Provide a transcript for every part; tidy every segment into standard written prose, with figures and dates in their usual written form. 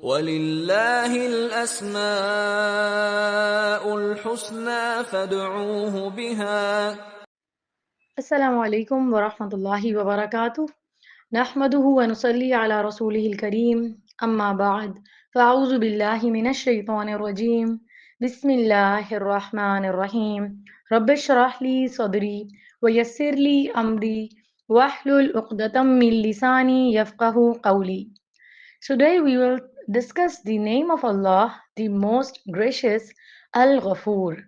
وَلِلَّهِ الْأَسْمَاءُ الْحُسْنَى فَادْعُوهُ بِهَا. Assalamu alaikum wa rahmatullahi wa barakatuh. Nahmaduhu wa nusalli ala rasulihil kareem. Amma ba'd. Fa'auzu billahi minash shaitanir rajim. Bismillahir rahmanir rahim. Rabbi shrah li sadri wa yassir li amri wahlul uqdatam min lisani yafqahu qawli. Today we will discuss the name of Allah, the most gracious, Al-Ghafoor.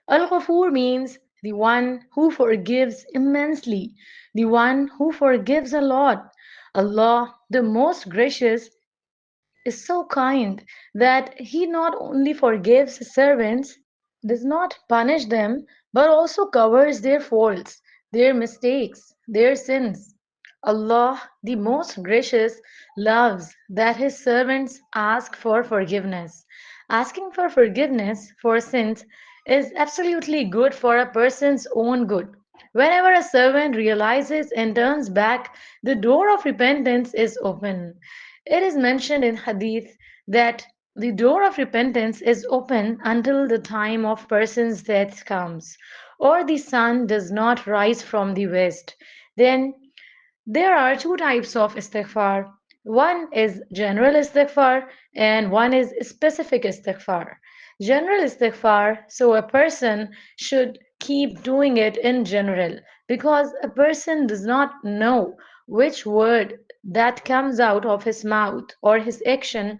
Al-Ghafoor means the one who forgives immensely, the one who forgives a lot. Allah, the most gracious, is so kind that He not only forgives His servants, does not punish them, but also covers their faults, their mistakes, their sins. Allah, the most gracious, loves that His servants ask for forgiveness. Asking for forgiveness for sins is absolutely good for a person's own good. Whenever a servant realizes and turns back, the door of repentance is open. It is mentioned in Hadith that the door of repentance is open until the time of person's death comes, or the sun does not rise from the west. Then there are two types of istighfar. One is general istighfar and one is specific istighfar. General istighfar, so a person should keep doing it in general because a person does not know which word that comes out of his mouth or his action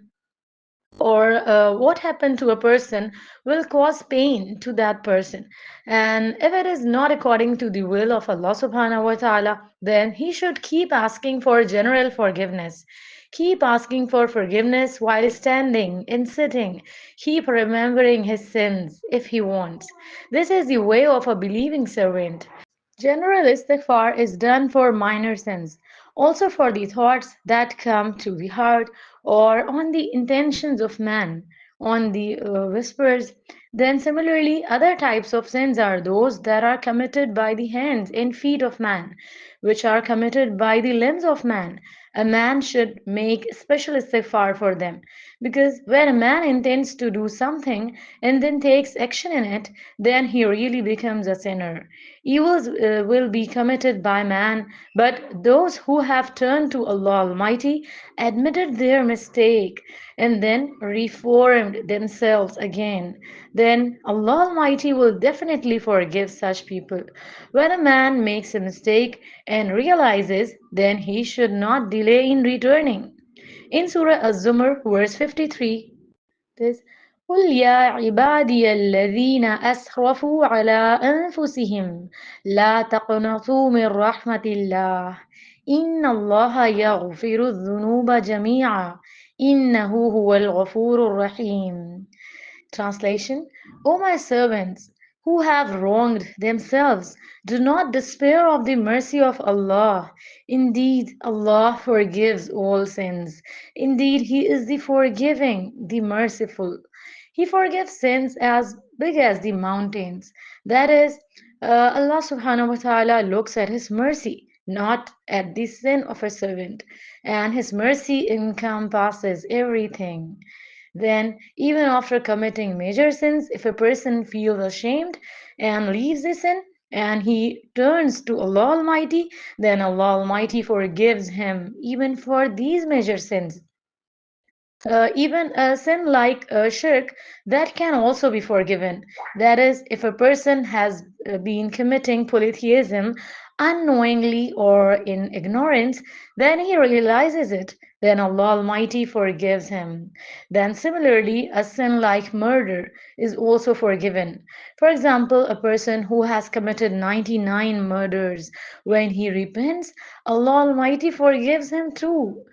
or what happened to a person will cause pain to that person. And if it is not according to the will of Allah subhanahu wa ta'ala, then he should keep asking for general forgiveness. Keep asking for forgiveness while standing and sitting. Keep remembering his sins if he wants. This is the way of a believing servant. General istighfar is done for minor sins, also for the thoughts that come to the heart or on the intentions of man, on the whispers. Then, similarly, other types of sins are those that are committed by the hands and feet of man, which are committed by the limbs of man. A man should make special istighfar for them because when a man intends to do something and then takes action in it, then he really becomes a sinner. Evils will be committed by man, but those who have turned to Allah Almighty, admitted their mistake, and then reformed themselves again, then Allah Almighty will definitely forgive such people. When a man makes a mistake and realizes, then he should not delay in returning. In Surah Az-Zumar, verse 53, this قل يا عبادي الذين أسرفوا على أنفسهم لا تقنطوا من رحمة الله إن الله يغفر الذنوب جميعا إنه هو الغفور الرحيم. Translation: O my servants, who have wronged themselves, do not despair of the mercy of Allah. Indeed, Allah forgives all sins. Indeed, He is the forgiving, the merciful. He forgives sins as big as the mountains. That is, Allah subhanahu wa ta'ala looks at His mercy, not at the sin of a servant. And His mercy encompasses everything. Then, even after committing major sins, if a person feels ashamed and leaves the sin and he turns to Allah Almighty, then Allah Almighty forgives him even for these major sins. Even a sin like shirk, that can also be forgiven. That is, if a person has been committing polytheism unknowingly or in ignorance, then he realizes it, then Allah Almighty forgives him. Then similarly, a sin like murder is also forgiven. For example, a person who has committed 99 murders, when he repents, Allah Almighty forgives him too.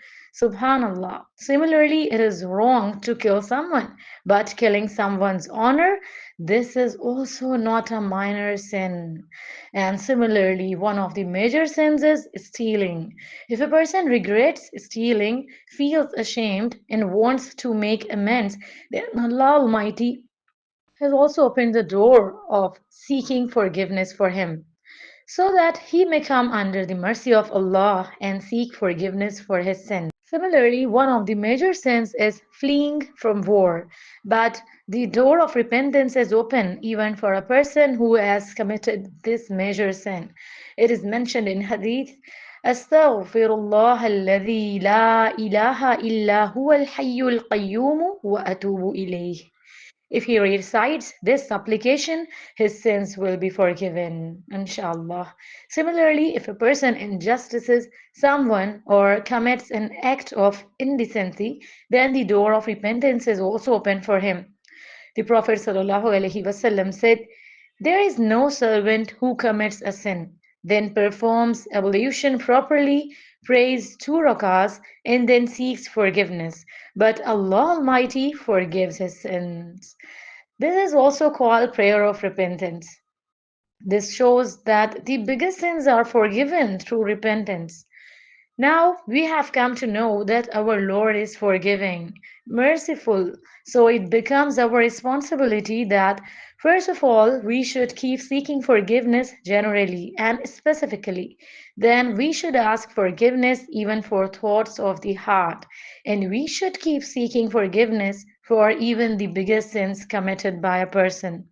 Subhanallah. Similarly, it is wrong to kill someone, but killing someone's honor, this is also not a minor sin. And similarly, one of the major sins is stealing. If a person regrets stealing, feels ashamed, and wants to make amends, then Allah Almighty has also opened the door of seeking forgiveness for him so that he may come under the mercy of Allah and seek forgiveness for his sins. Similarly, one of the major sins is fleeing from war, but the door of repentance is open even for a person who has committed this major sin. It is mentioned in Hadith, أستغفر الله الذي لا إله إلا هو الحي القيوم وأتوب إليه. If he recites this supplication, his sins will be forgiven, inshallah. Similarly, if a person injustices someone or commits an act of indecency, then the door of repentance is also open for him. The Prophet ﷺ said, there is no servant who commits a sin, then performs ablution properly, prays 2 rakahs, and then seeks forgiveness. But Allah Almighty forgives his sins. This is also called prayer of repentance. This shows that the biggest sins are forgiven through repentance. Now we have come to know that our Lord is forgiving, merciful, so it becomes our responsibility that, first of all, we should keep seeking forgiveness generally and specifically. Then we should ask forgiveness even for thoughts of the heart, and we should keep seeking forgiveness for even the biggest sins committed by a person.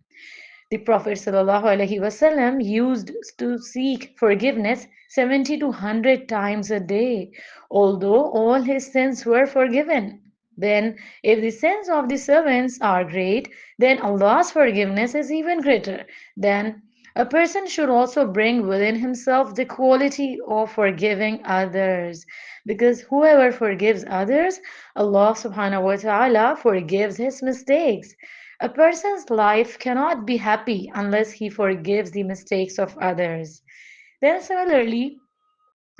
The Prophet ﷺ used to seek forgiveness 70 to 100 times a day, although all his sins were forgiven. Then, if the sins of the servants are great, then Allah's forgiveness is even greater. Then, a person should also bring within himself the quality of forgiving others. Because whoever forgives others, Allah subhanahu wa ta'ala forgives his mistakes. A person's life cannot be happy unless he forgives the mistakes of others. Then, similarly,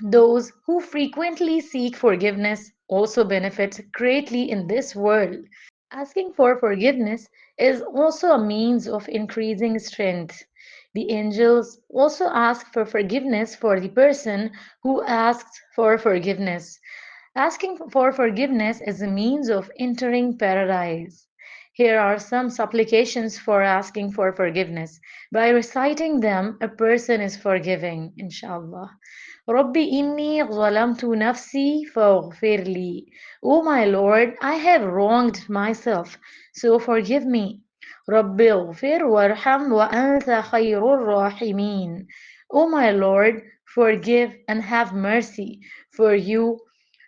those who frequently seek forgiveness also benefit greatly in this world. Asking for forgiveness is also a means of increasing strength. The angels also ask for forgiveness for the person who asks for forgiveness. Asking for forgiveness is a means of entering paradise. Here are some supplications for asking for forgiveness. By reciting them, a person is forgiving, inshallah. Rabbi inni zalamtu nafsi faghfir li. O my Lord, I have wronged myself, so forgive me. Rabbi ighfir warham wa anta khayrur rahimin. O my Lord, forgive and have mercy, for you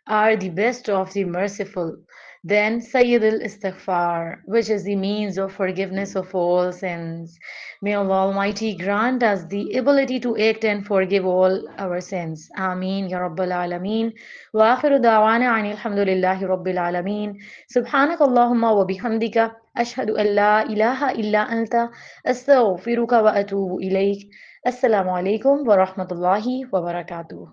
are the best of the merciful. Then Sayyid al-Istighfar, which is the means of forgiveness of all sins. May Allah Almighty grant us the ability to act and forgive all our sins. Ameen Ya Rabbal Alameen. Wa akhiru da'wana ani alhamdulillahi Rabbil Alameen. Subhanak Allahumma wa bihamdika. Ashhadu an la ilaha illa anta. Astaghfiruka wa atubu ilayk. Assalamu alaikum wa rahmatullahi wa barakatuh.